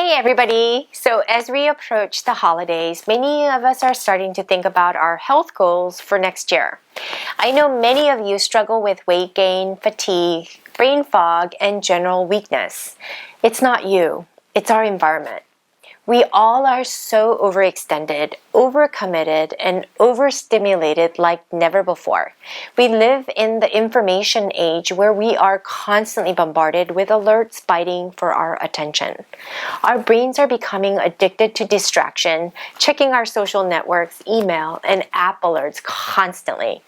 Hey everybody! So as we approach the holidays, many of us are starting to think about our health goals for next year. I know many of you struggle with weight gain, fatigue, brain fog, and general weakness. It's not you, it's our environment. We all are so overextended, overcommitted, and overstimulated like never before. We live in the information age where we are constantly bombarded with alerts fighting for our attention. Our brains are becoming addicted to distraction, checking our social networks, email, and app alerts constantly.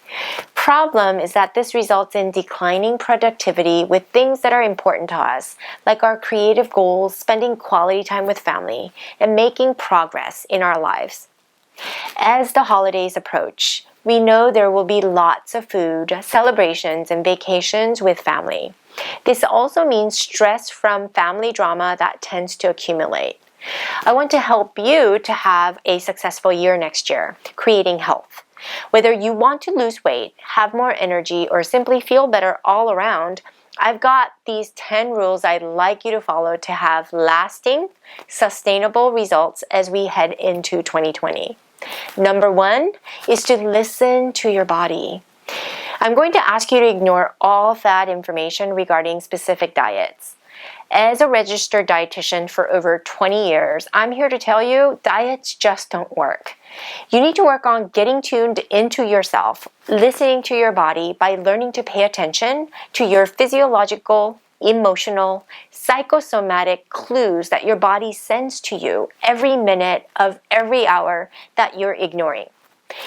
Problem is that this results in declining productivity with things that are important to us, like our creative goals, spending quality time with family, and making progress in our lives. As the holidays approach, we know there will be lots of food, celebrations, and vacations with family. This also means stress from family drama that tends to accumulate. I want to help you to have a successful year next year, creating health. Whether you want to lose weight, have more energy, or simply feel better all around, I've got these 10 rules I'd like you to follow to have lasting, sustainable results as we head into 2020. Number 1 is to listen to your body. I'm going to ask you to ignore all that information regarding specific diets. As a registered dietitian for over 20 years, I'm here to tell you diets just don't work. You need to work on getting tuned into yourself, listening to your body by learning to pay attention to your physiological, emotional, psychosomatic clues that your body sends to you every minute of every hour that you're ignoring.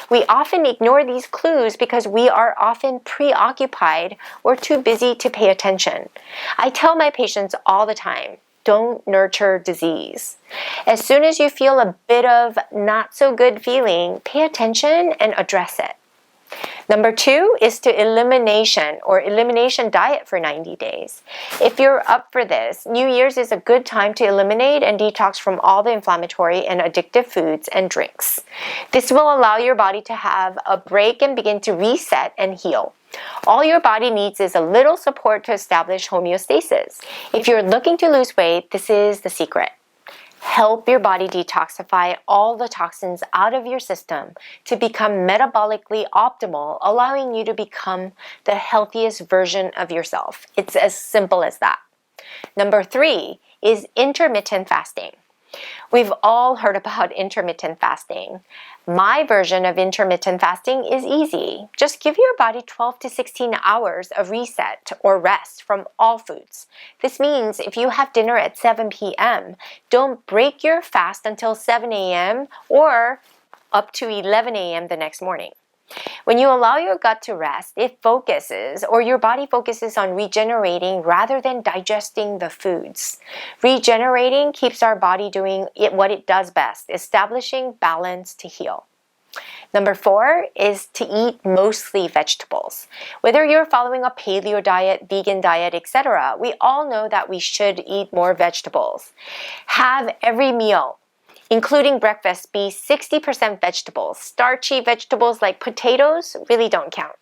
We often ignore these clues because we are often preoccupied or too busy to pay attention. I tell my patients all the time, don't nurture disease. As soon as you feel a bit of not so good feeling, pay attention and address it. Number 2 is to elimination diet for 90 days. If you're up for this, New Year's is a good time to eliminate and detox from all the inflammatory and addictive foods and drinks. This will allow your body to have a break and begin to reset and heal. All your body needs is a little support to establish homeostasis. If you're looking to lose weight, this is the secret. Help your body detoxify all the toxins out of your system to become metabolically optimal, allowing you to become the healthiest version of yourself. It's as simple as that. Number 3 is intermittent fasting. We've all heard about intermittent fasting. My version of intermittent fasting is easy. Just give your body 12 to 16 hours of reset or rest from all foods. This means if you have dinner at 7 p.m., don't break your fast until 7 a.m. or up to 11 a.m. the next morning. When you allow your gut to rest, it focuses, or your body focuses on regenerating rather than digesting the foods. Regenerating keeps our body doing what it does best, establishing balance to heal. Number 4 is to eat mostly vegetables. Whether you're following a paleo diet, vegan diet, etc., we all know that we should eat more vegetables. Have every meal, including breakfast, be 60% vegetables. Starchy vegetables like potatoes really don't count.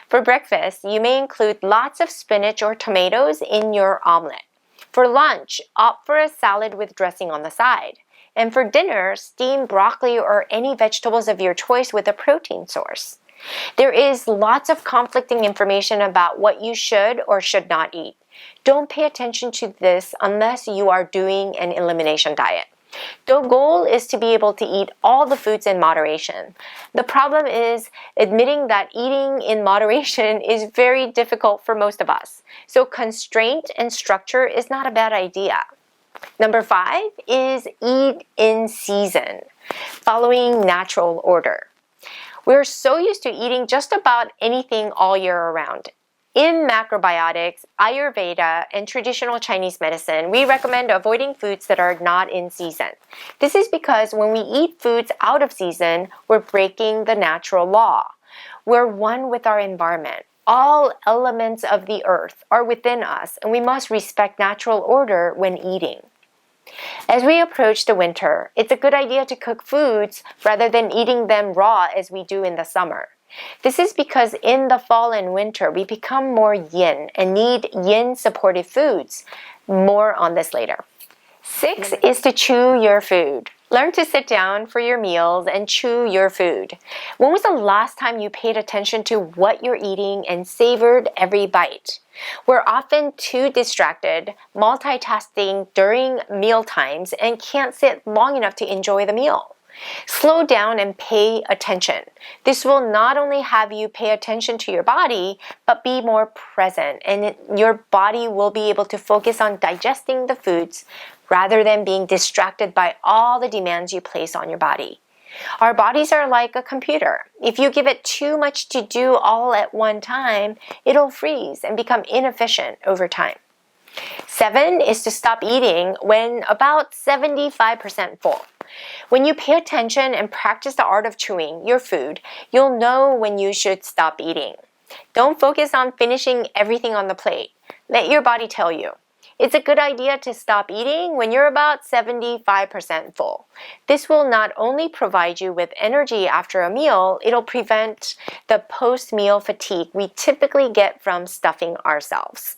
For breakfast, you may include lots of spinach or tomatoes in your omelet. For lunch, opt for a salad with dressing on the side. And for dinner, steam broccoli or any vegetables of your choice with a protein source. There is lots of conflicting information about what you should or should not eat. Don't pay attention to this unless you are doing an elimination diet. The goal is to be able to eat all the foods in moderation. The problem is admitting that eating in moderation is very difficult for most of us. So constraint and structure is not a bad idea. Number 5 is eat in season, following natural order. We're so used to eating just about anything all year around. In macrobiotics, Ayurveda, and traditional Chinese medicine, we recommend avoiding foods that are not in season. This is because when we eat foods out of season, we're breaking the natural law. We're one with our environment. All elements of the earth are within us, and we must respect natural order when eating. As we approach the winter, it's a good idea to cook foods rather than eating them raw as we do in the summer. This is because in the fall and winter, we become more yin and need yin-supportive foods. More on this later. 6 is to chew your food. Learn to sit down for your meals and chew your food. When was the last time you paid attention to what you're eating and savored every bite? We're often too distracted, multitasking during meal times, and can't sit long enough to enjoy the meal. Slow down and pay attention. This will not only have you pay attention to your body, but be more present, and your body will be able to focus on digesting the foods rather than being distracted by all the demands you place on your body. Our bodies are like a computer. If you give it too much to do all at one time, it'll freeze and become inefficient over time. 7 is to stop eating when about 75% full. When you pay attention and practice the art of chewing your food, you'll know when you should stop eating. Don't focus on finishing everything on the plate. Let your body tell you. It's a good idea to stop eating when you're about 75% full. This will not only provide you with energy after a meal, it'll prevent the post-meal fatigue we typically get from stuffing ourselves.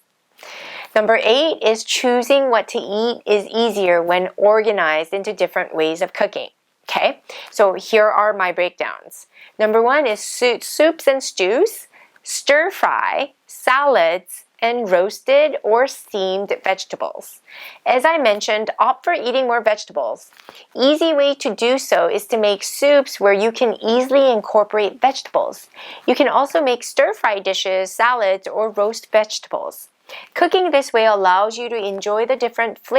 Number 8 is choosing what to eat is easier when organized into different ways of cooking. Okay, so here are my breakdowns. Number 1 is soups and stews, stir fry, salads, and roasted or steamed vegetables. As I mentioned, opt for eating more vegetables. Easy way to do so is to make soups where you can easily incorporate vegetables. You can also make stir-fry dishes, salads, or roast vegetables. Cooking this way allows you to enjoy the different flavors